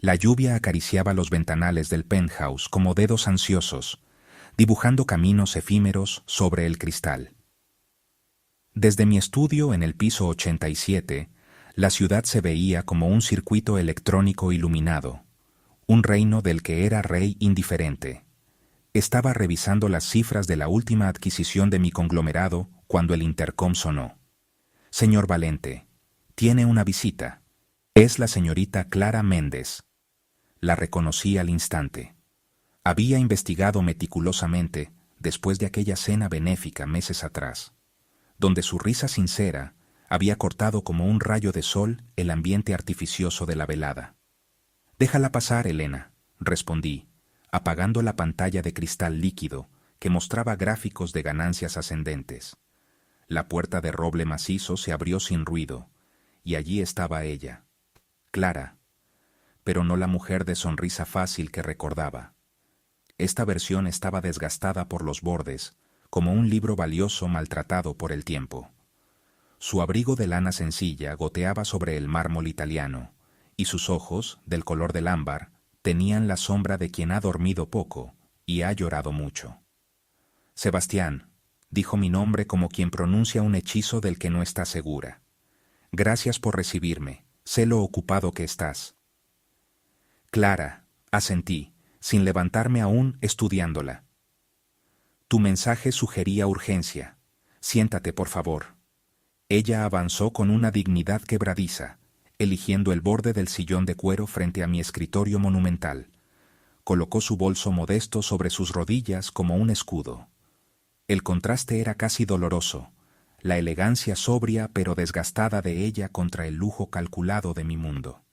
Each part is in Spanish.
La lluvia acariciaba los ventanales del penthouse como dedos ansiosos, dibujando caminos efímeros sobre el cristal. Desde mi estudio en el piso 87, la ciudad se veía como un circuito electrónico iluminado, un reino del que era rey indiferente. Estaba revisando las cifras de la última adquisición de mi conglomerado cuando el intercom sonó. Señor Valente, tiene una visita. Es la señorita Clara Méndez. La reconocí al instante. Había investigado meticulosamente después de aquella cena benéfica meses atrás, donde su risa sincera había cortado como un rayo de sol el ambiente artificioso de la velada. «Déjala pasar, Elena», respondí, apagando la pantalla de cristal líquido que mostraba gráficos de ganancias ascendentes. La puerta de roble macizo se abrió sin ruido, y allí estaba ella, Clara, pero no la mujer de sonrisa fácil que recordaba. Esta versión estaba desgastada por los bordes, como un libro valioso maltratado por el tiempo. Su abrigo de lana sencilla goteaba sobre el mármol italiano, y sus ojos, del color del ámbar, tenían la sombra de quien ha dormido poco y ha llorado mucho. «Sebastián», dijo mi nombre como quien pronuncia un hechizo del que no está segura. «Gracias por recibirme, sé lo ocupado que estás». «Clara», asentí, sin levantarme aún estudiándola. «Tu mensaje sugería urgencia. Siéntate, por favor». Ella avanzó con una dignidad quebradiza, eligiendo el borde del sillón de cuero frente a mi escritorio monumental. Colocó su bolso modesto sobre sus rodillas como un escudo. El contraste era casi doloroso, la elegancia sobria pero desgastada de ella contra el lujo calculado de mi mundo.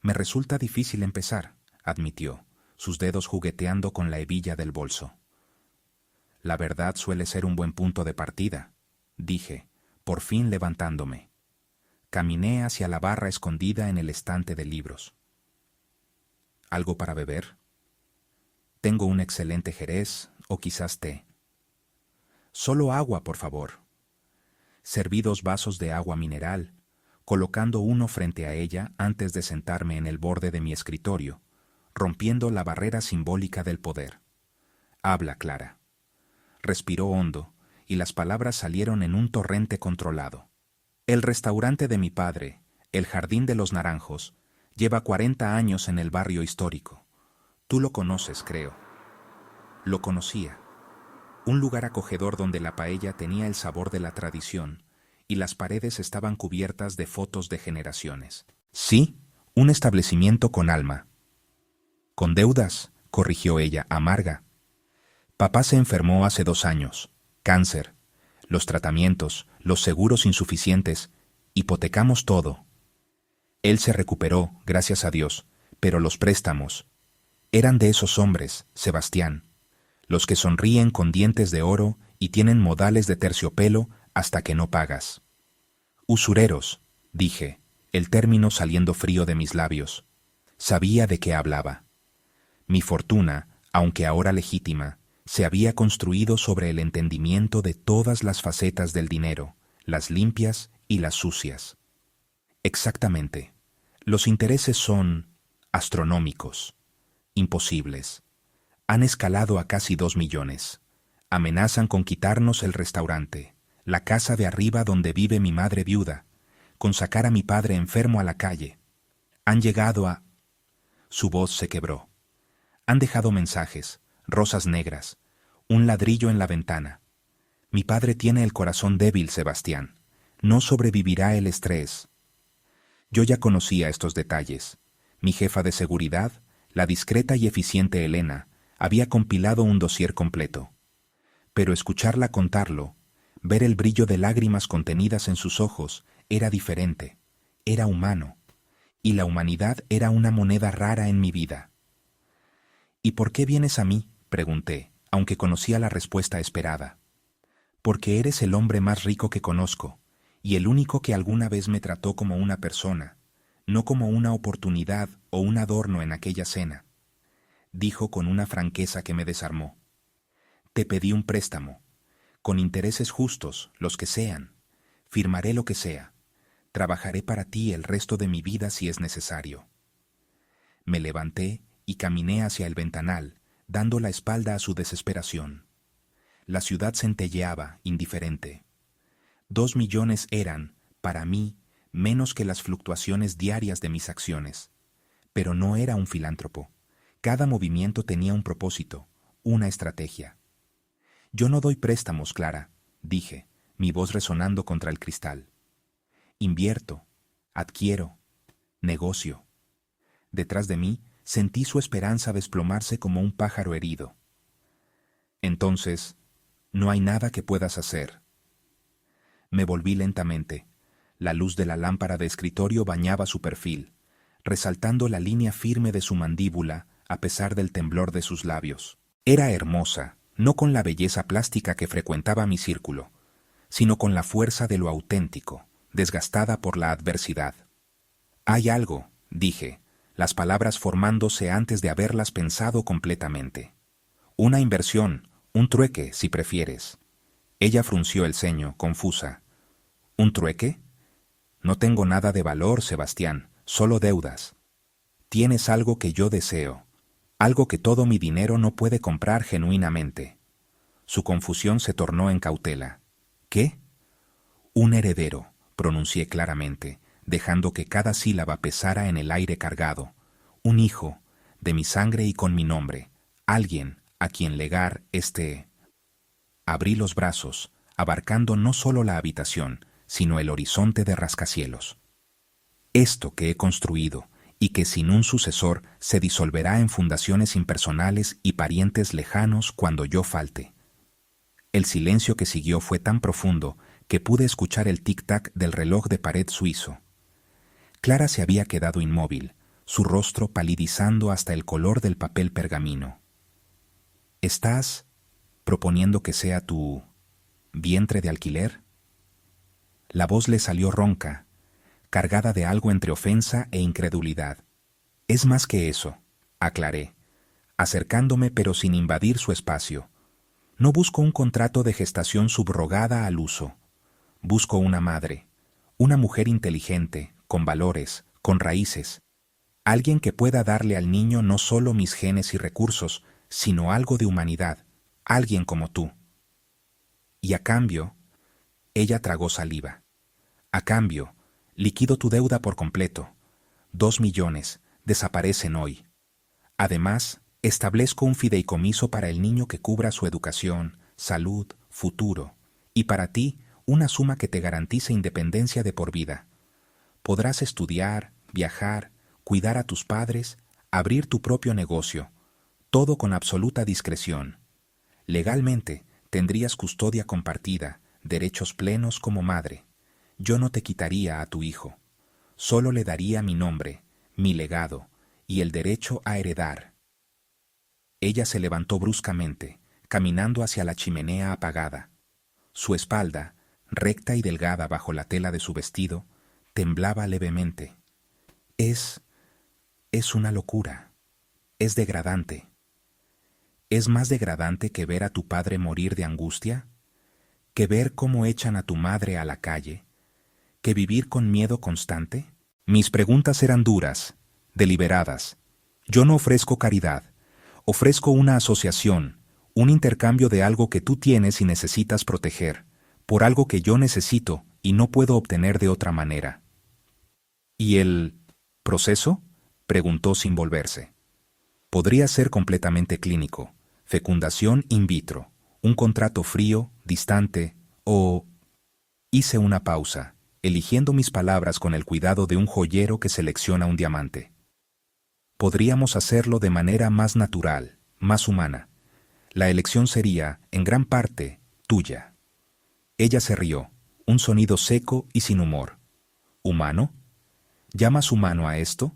«Me resulta difícil empezar», admitió, sus dedos jugueteando con la hebilla del bolso. «La verdad suele ser un buen punto de partida», dije, por fin levantándome. Caminé hacia la barra escondida en el estante de libros. «¿Algo para beber?» «Tengo un excelente jerez o quizás té». «Solo agua, por favor». Serví 2 vasos de agua mineral, colocando uno frente a ella antes de sentarme en el borde de mi escritorio, rompiendo la barrera simbólica del poder. «Habla, Clara». Respiró hondo, y las palabras salieron en un torrente controlado. «El restaurante de mi padre, el Jardín de los Naranjos, lleva 40 años en el barrio histórico. Tú lo conoces, creo». Lo conocía. Un lugar acogedor donde la paella tenía el sabor de la tradición y las paredes estaban cubiertas de fotos de generaciones. «Sí, un establecimiento con alma». «Con deudas», corrigió ella, amarga. «Papá se enfermó hace 2 años. Cáncer. Los tratamientos, los seguros insuficientes, hipotecamos todo. Él se recuperó, gracias a Dios, pero los préstamos eran de esos hombres, Sebastián, los que sonríen con dientes de oro y tienen modales de terciopelo hasta que no pagas». «Usureros», dije, el término saliendo frío de mis labios. Sabía de qué hablaba. Mi fortuna, aunque ahora legítima, se había construido sobre el entendimiento de todas las facetas del dinero, las limpias y las sucias. «Exactamente. Los intereses son astronómicos, imposibles. Han escalado a casi 2 millones. Amenazan con quitarnos el restaurante, la casa de arriba donde vive mi madre viuda, con sacar a mi padre enfermo a la calle. Han llegado a...» Su voz se quebró. «Han dejado mensajes, rosas negras, un ladrillo en la ventana. Mi padre tiene el corazón débil, Sebastián. No sobrevivirá el estrés». Yo ya conocía estos detalles. Mi jefa de seguridad, la discreta y eficiente Elena, había compilado un dossier completo. Pero escucharla contarlo, ver el brillo de lágrimas contenidas en sus ojos, era diferente, era humano. Y la humanidad era una moneda rara en mi vida. «¿Y por qué vienes a mí?», pregunté, aunque conocía la respuesta esperada. «Porque eres el hombre más rico que conozco, y el único que alguna vez me trató como una persona, no como una oportunidad o un adorno en aquella cena», dijo con una franqueza que me desarmó. «Te pedí un préstamo, con intereses justos, los que sean. Firmaré lo que sea. Trabajaré para ti el resto de mi vida si es necesario». Me levanté y caminé hacia el ventanal, dando la espalda a su desesperación. La ciudad centelleaba, indiferente. 2 millones eran, para mí, menos que las fluctuaciones diarias de mis acciones. Pero no era un filántropo. Cada movimiento tenía un propósito, una estrategia. Yo no doy préstamos, Clara, dije, mi voz resonando contra el cristal. Invierto, adquiero, negocio. Detrás de mí sentí su esperanza desplomarse como un pájaro herido. Entonces, no hay nada que puedas hacer. Me volví lentamente. La luz de la lámpara de escritorio bañaba su perfil, resaltando la línea firme de su mandíbula a pesar del temblor de sus labios. Era hermosa, no con la belleza plástica que frecuentaba mi círculo, sino con la fuerza de lo auténtico, desgastada por la adversidad. Hay algo, dije, las palabras formándose antes de haberlas pensado completamente. Una inversión, un trueque, si prefieres. Ella frunció el ceño, confusa. ¿Un trueque? No tengo nada de valor, Sebastián, solo deudas. Tienes algo que yo deseo, algo que todo mi dinero no puede comprar genuinamente. Su confusión se tornó en cautela. ¿Qué? Un heredero, pronuncié claramente, dejando que cada sílaba pesara en el aire cargado. Un hijo, de mi sangre y con mi nombre, alguien a quien legar este... Abrí los brazos, abarcando no solo la habitación, sino el horizonte de rascacielos. Esto que he construido, y que sin un sucesor se disolverá en fundaciones impersonales y parientes lejanos cuando yo falte. El silencio que siguió fue tan profundo que pude escuchar el tic-tac del reloj de pared suizo. Clara se había quedado inmóvil, su rostro palidizando hasta el color del papel pergamino. ¿Estás proponiendo que sea tu vientre de alquiler? La voz le salió ronca, cargada de algo entre ofensa e incredulidad. Es más que eso, aclaré, acercándome pero sin invadir su espacio. No busco un contrato de gestación subrogada al uso. Busco una madre, una mujer inteligente, con valores, con raíces. Alguien que pueda darle al niño no solo mis genes y recursos, sino algo de humanidad, alguien como tú. Y a cambio, ella tragó saliva. A cambio, liquido tu deuda por completo. 2 millones, desaparecen hoy. Además, establezco un fideicomiso para el niño que cubra su educación, salud, futuro, y para ti, una suma que te garantice independencia de por vida. Podrás estudiar, viajar, cuidar a tus padres, abrir tu propio negocio, todo con absoluta discreción. Legalmente, tendrías custodia compartida, derechos plenos como madre. Yo no te quitaría a tu hijo. Solo le daría mi nombre, mi legado y el derecho a heredar. Ella se levantó bruscamente, caminando hacia la chimenea apagada. Su espalda, recta y delgada bajo la tela de su vestido, temblaba levemente. Es una locura. Es degradante. ¿Es más degradante que ver a tu padre morir de angustia? ¿Que ver cómo echan a tu madre a la calle? ¿Que vivir con miedo constante? Mis preguntas eran duras, deliberadas. Yo no ofrezco caridad. Ofrezco una asociación, un intercambio de algo que tú tienes y necesitas proteger, por algo que yo necesito y no puedo obtener de otra manera. ¿Y el proceso?, preguntó sin volverse. Podría ser completamente clínico, fecundación in vitro, un contrato frío, distante, o... Hice una pausa, eligiendo mis palabras con el cuidado de un joyero que selecciona un diamante. Podríamos hacerlo de manera más natural, más humana. La elección sería, en gran parte, tuya. Ella se rió, un sonido seco y sin humor. ¿Humano? ¿Llamas humano a esto?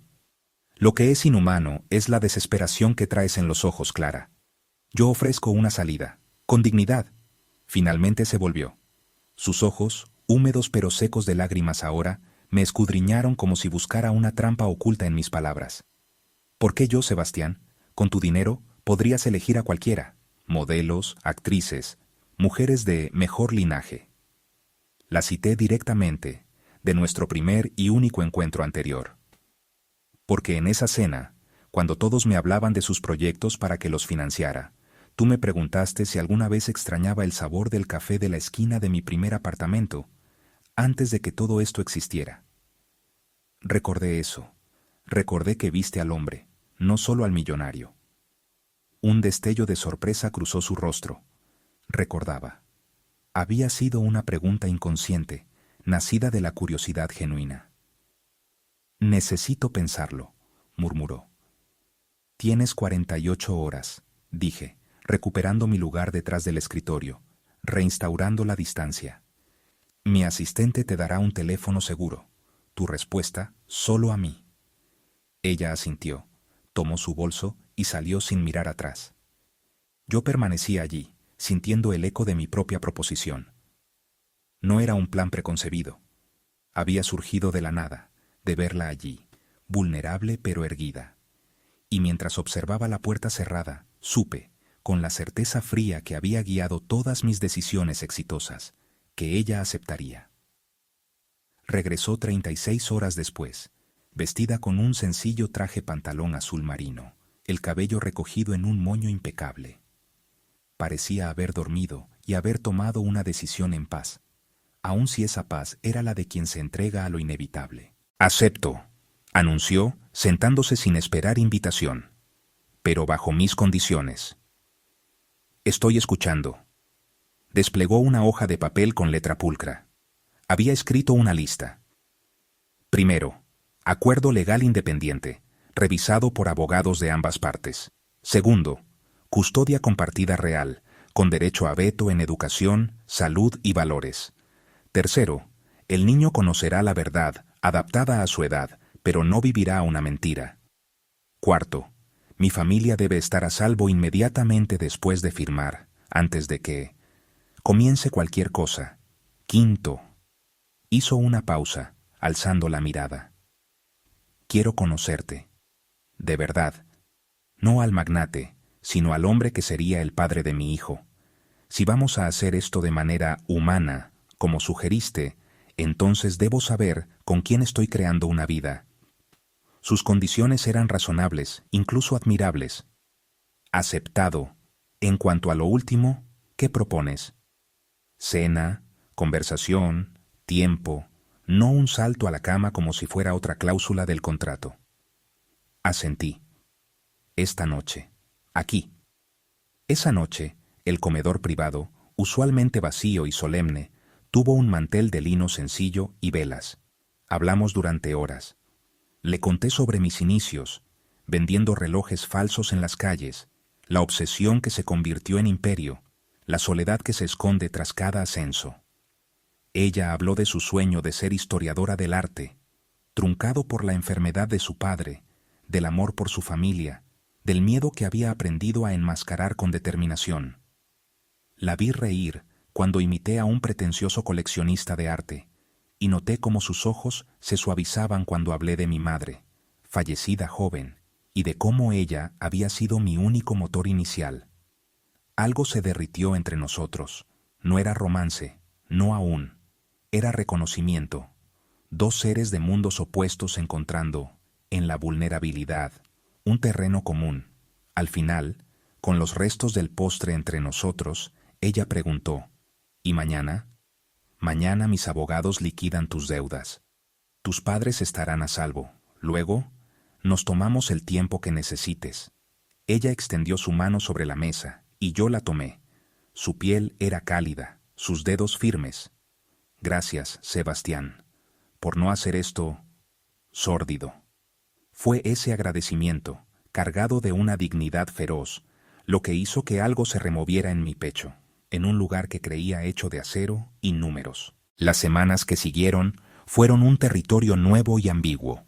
Lo que es inhumano es la desesperación que traes en los ojos, Clara. Yo ofrezco una salida, con dignidad. Finalmente se volvió. Sus ojos, húmedos pero secos de lágrimas ahora, me escudriñaron como si buscara una trampa oculta en mis palabras. ¿Por qué yo, Sebastián? Con tu dinero podrías elegir a cualquiera, modelos, actrices, mujeres de mejor linaje. La cité directamente, de nuestro primer y único encuentro anterior. Porque en esa cena, cuando todos me hablaban de sus proyectos para que los financiara. Tú me preguntaste si alguna vez extrañaba el sabor del café de la esquina de mi primer apartamento, antes de que todo esto existiera. Recordé eso. Recordé que viste al hombre, no solo al millonario. Un destello de sorpresa cruzó su rostro. Recordaba. Había sido una pregunta inconsciente, nacida de la curiosidad genuina. «Necesito pensarlo», murmuró. «Tienes 48 horas», dije, recuperando mi lugar detrás del escritorio, reinstaurando la distancia. «Mi asistente te dará un teléfono seguro. Tu respuesta, solo a mí». Ella asintió, tomó su bolso y salió sin mirar atrás. Yo permanecí allí, sintiendo el eco de mi propia proposición. No era un plan preconcebido. Había surgido de la nada, de verla allí, vulnerable pero erguida. Y mientras observaba la puerta cerrada, supe, con la certeza fría que había guiado todas mis decisiones exitosas, que ella aceptaría. Regresó 36 horas después, vestida con un sencillo traje pantalón azul marino, el cabello recogido en un moño impecable. Parecía haber dormido y haber tomado una decisión en paz, aun si esa paz era la de quien se entrega a lo inevitable. «Acepto», anunció, sentándose sin esperar invitación, «pero bajo mis condiciones». «Estoy escuchando». Desplegó una hoja de papel con letra pulcra. Había escrito una lista. Primero, acuerdo legal independiente, revisado por abogados de ambas partes. Segundo, custodia compartida real, con derecho a veto en educación, salud y valores. Tercero, el niño conocerá la verdad, adaptada a su edad, pero no vivirá una mentira. Cuarto, mi familia debe estar a salvo inmediatamente después de firmar, antes de que comience cualquier cosa. Quinto, hizo una pausa, alzando la mirada. Quiero conocerte. De verdad. No al magnate, sino al hombre que sería el padre de mi hijo. Si vamos a hacer esto de manera humana, como sugeriste, entonces debo saber con quién estoy creando una vida. Sus condiciones eran razonables, incluso admirables. Aceptado. En cuanto a lo último, ¿qué propones? Cena, conversación, tiempo, no un salto a la cama como si fuera otra cláusula del contrato. Asentí. Esta noche. Aquí. Esa noche, el comedor privado, usualmente vacío y solemne, tuvo un mantel de lino sencillo y velas. Hablamos durante horas. Le conté sobre mis inicios, vendiendo relojes falsos en las calles, la obsesión que se convirtió en imperio, la soledad que se esconde tras cada ascenso. Ella habló de su sueño de ser historiadora del arte, truncado por la enfermedad de su padre, del amor por su familia, del miedo que había aprendido a enmascarar con determinación. La vi reír cuando imité a un pretencioso coleccionista de arte, y noté cómo sus ojos se suavizaban cuando hablé de mi madre, fallecida joven, y de cómo ella había sido mi único motor inicial. Algo se derritió entre nosotros. No era romance, no aún. Era reconocimiento. Dos seres de mundos opuestos encontrando, en la vulnerabilidad, un terreno común. Al final, con los restos del postre entre nosotros, ella preguntó, ¿y mañana? Mañana mis abogados liquidan tus deudas. Tus padres estarán a salvo. Luego, nos tomamos el tiempo que necesites. Ella extendió su mano sobre la mesa, y yo la tomé. Su piel era cálida, sus dedos firmes. Gracias, Sebastián, por no hacer esto sórdido. Fue ese agradecimiento, cargado de una dignidad feroz, lo que hizo que algo se removiera en mi pecho, en un lugar que creía hecho de acero y números. Las semanas que siguieron fueron un territorio nuevo y ambiguo.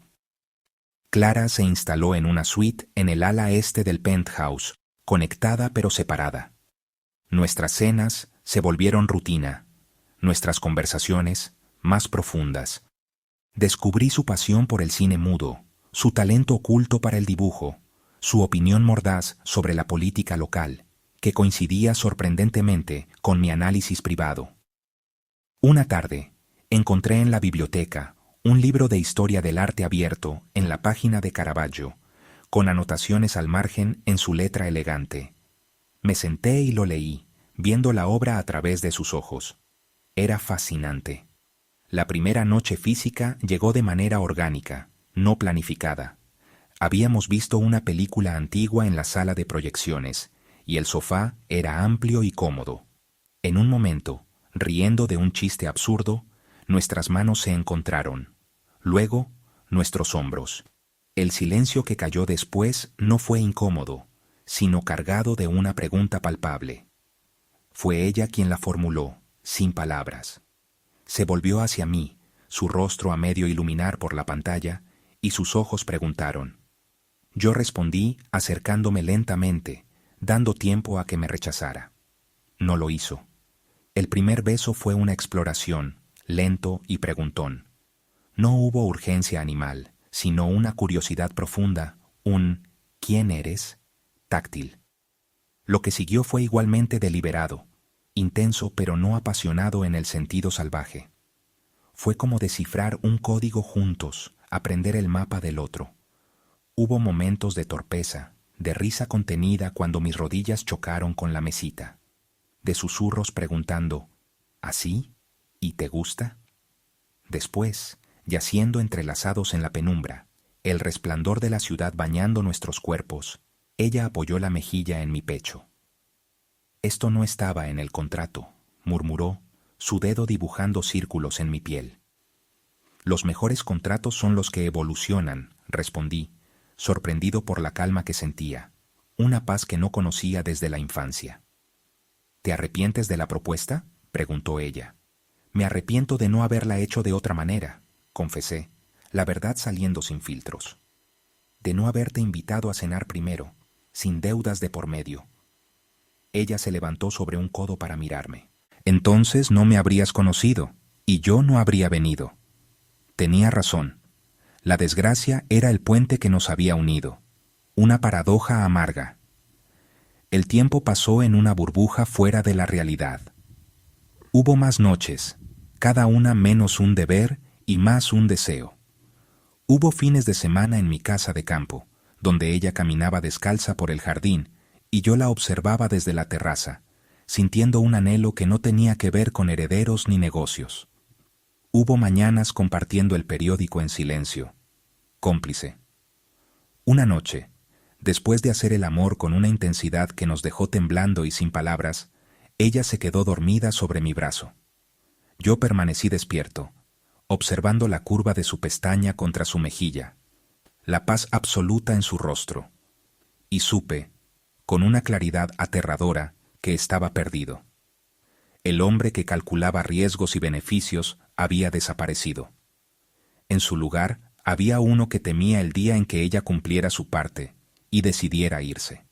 Clara se instaló en una suite en el ala este del penthouse, conectada pero separada. Nuestras cenas se volvieron rutina, nuestras conversaciones más profundas. Descubrí su pasión por el cine mudo, su talento oculto para el dibujo, su opinión mordaz sobre la política local, que coincidía sorprendentemente con mi análisis privado. Una tarde, encontré en la biblioteca un libro de historia del arte abierto en la página de Caravaggio, con anotaciones al margen en su letra elegante. Me senté y lo leí, viendo la obra a través de sus ojos. Era fascinante. La primera noche física llegó de manera orgánica, no planificada. Habíamos visto una película antigua en la sala de proyecciones, y el sofá era amplio y cómodo. En un momento, riendo de un chiste absurdo, nuestras manos se encontraron. Luego, nuestros hombros. El silencio que cayó después no fue incómodo, sino cargado de una pregunta palpable. Fue ella quien la formuló, sin palabras. Se volvió hacia mí, su rostro a medio iluminar por la pantalla, y sus ojos preguntaron. Yo respondí acercándome lentamente, dando tiempo a que me rechazara. No lo hizo. El primer beso fue una exploración, lento y preguntón. No hubo urgencia animal, sino una curiosidad profunda, un ¿quién eres? Táctil. Lo que siguió fue igualmente deliberado, intenso pero no apasionado en el sentido salvaje. Fue como descifrar un código juntos, aprender el mapa del otro. Hubo momentos de torpeza, de risa contenida cuando mis rodillas chocaron con la mesita, de susurros preguntando, ¿así? ¿Y te gusta? Después, yaciendo entrelazados en la penumbra, el resplandor de la ciudad bañando nuestros cuerpos, ella apoyó la mejilla en mi pecho. Esto no estaba en el contrato, murmuró, su dedo dibujando círculos en mi piel. Los mejores contratos son los que evolucionan, respondí, sorprendido por la calma que sentía, una paz que no conocía desde la infancia. ¿Te arrepientes de la propuesta?, preguntó ella. Me arrepiento de no haberla hecho de otra manera, confesé, la verdad saliendo sin filtros. De no haberte invitado a cenar primero, sin deudas de por medio. Ella se levantó sobre un codo para mirarme. Entonces no me habrías conocido, y yo no habría venido. Tenía razón. La desgracia era el puente que nos había unido. Una paradoja amarga. El tiempo pasó en una burbuja fuera de la realidad. Hubo más noches, cada una menos un deber y más un deseo. Hubo fines de semana en mi casa de campo, donde ella caminaba descalza por el jardín y yo la observaba desde la terraza, sintiendo un anhelo que no tenía que ver con herederos ni negocios. Hubo mañanas compartiendo el periódico en silencio, cómplice. Una noche, después de hacer el amor con una intensidad que nos dejó temblando y sin palabras, ella se quedó dormida sobre mi brazo. Yo permanecí despierto, observando la curva de su pestaña contra su mejilla, la paz absoluta en su rostro, y supe, con una claridad aterradora, que estaba perdido. El hombre que calculaba riesgos y beneficios había desaparecido. En su lugar había uno que temía el día en que ella cumpliera su parte y decidiera irse.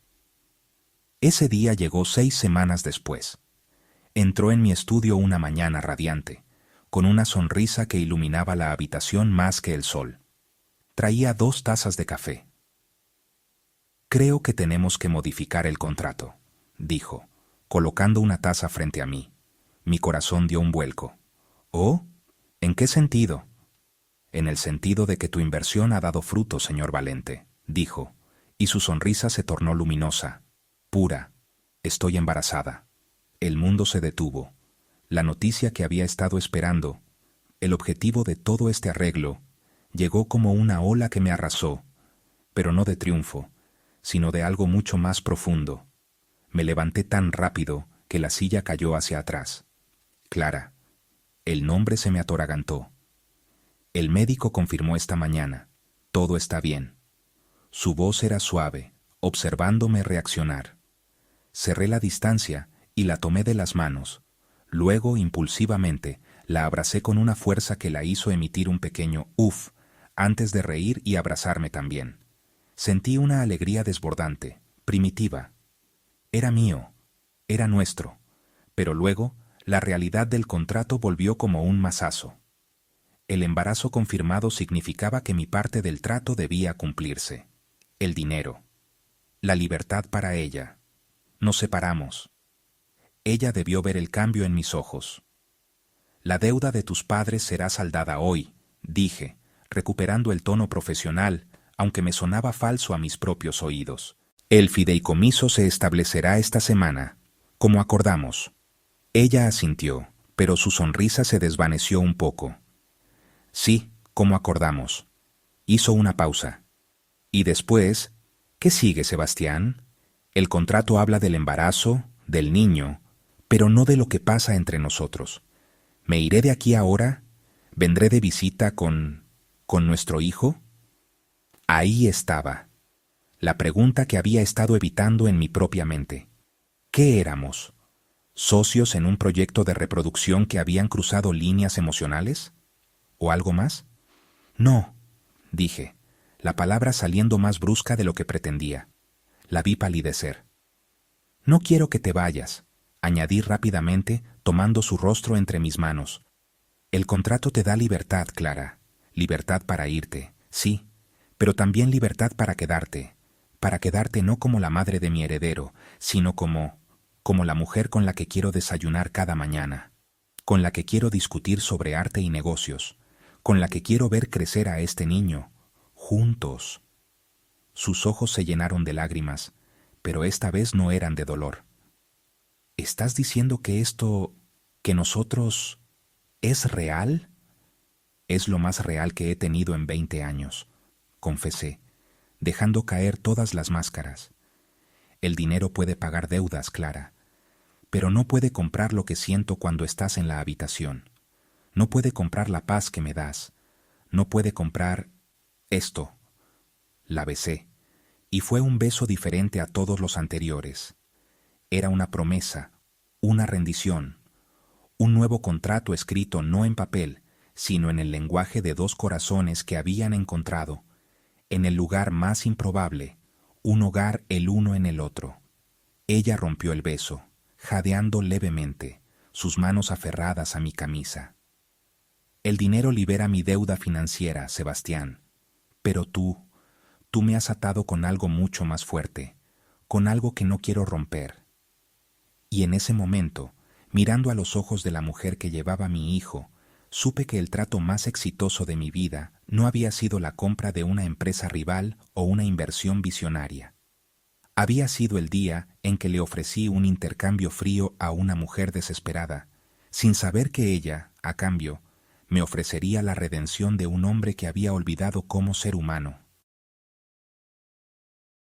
Ese día llegó 6 semanas después. Entró en mi estudio una mañana radiante, con una sonrisa que iluminaba la habitación más que el sol. Traía 2 tazas de café. Creo que tenemos que modificar el contrato, dijo, colocando una taza frente a mí. Mi corazón dio un vuelco. ¿Oh? ¿En qué sentido? En el sentido de que tu inversión ha dado fruto, señor Valente, dijo, y su sonrisa se tornó luminosa, pura. Estoy embarazada. El mundo se detuvo. La noticia que había estado esperando, el objetivo de todo este arreglo, llegó como una ola que me arrasó, pero no de triunfo, sino de algo mucho más profundo. Me levanté tan rápido que la silla cayó hacia atrás. Clara. El nombre se me atoragantó. El médico confirmó esta mañana. Todo está bien. Su voz era suave, observándome reaccionar. Cerré la distancia y la tomé de las manos. Luego, impulsivamente, la abracé con una fuerza que la hizo emitir un pequeño «uf», antes de reír y abrazarme también. Sentí una alegría desbordante, primitiva. Era mío, era nuestro, pero luego la realidad del contrato volvió como un mazazo. El embarazo confirmado significaba que mi parte del trato debía cumplirse. El dinero. La libertad para ella. Nos separamos. Ella debió ver el cambio en mis ojos. La deuda de tus padres será saldada hoy, dije, recuperando el tono profesional, aunque me sonaba falso a mis propios oídos. El fideicomiso se establecerá esta semana, como acordamos. Ella asintió, pero su sonrisa se desvaneció un poco. Sí, como acordamos. Hizo una pausa. Y después, ¿qué sigue, Sebastián? El contrato habla del embarazo, del niño, pero no de lo que pasa entre nosotros. ¿Me iré de aquí ahora? ¿Vendré de visita con nuestro hijo? Ahí estaba, la pregunta que había estado evitando en mi propia mente. ¿Qué éramos? ¿Socios en un proyecto de reproducción que habían cruzado líneas emocionales? ¿O algo más? No, dije, la palabra saliendo más brusca de lo que pretendía. La vi palidecer. No quiero que te vayas, añadí rápidamente, tomando su rostro entre mis manos. El contrato te da libertad, Clara. Libertad para irte, sí, pero también libertad para quedarte no como la madre de mi heredero, sino como la mujer con la que quiero desayunar cada mañana, con la que quiero discutir sobre arte y negocios, con la que quiero ver crecer a este niño, juntos. Sus ojos se llenaron de lágrimas, pero esta vez no eran de dolor. ¿Estás diciendo que que nosotros, es real? Es lo más real que he tenido en 20 años, confesé, dejando caer todas las máscaras. El dinero puede pagar deudas, Clara, pero no puede comprar lo que siento cuando estás en la habitación. No puede comprar la paz que me das. No puede comprar esto. La besé, y fue un beso diferente a todos los anteriores. Era una promesa, una rendición, un nuevo contrato escrito no en papel, sino en el lenguaje de dos corazones que habían encontrado, en el lugar más improbable, un hogar el uno en el otro. Ella rompió el beso, jadeando levemente, sus manos aferradas a mi camisa. El dinero libera mi deuda financiera, Sebastián, pero tú me has atado con algo mucho más fuerte, con algo que no quiero romper. Y en ese momento, mirando a los ojos de la mujer que llevaba a mi hijo, supe que el trato más exitoso de mi vida no había sido la compra de una empresa rival o una inversión visionaria. Había sido el día en que le ofrecí un intercambio frío a una mujer desesperada, sin saber que ella, a cambio, me ofrecería la redención de un hombre que había olvidado cómo ser humano.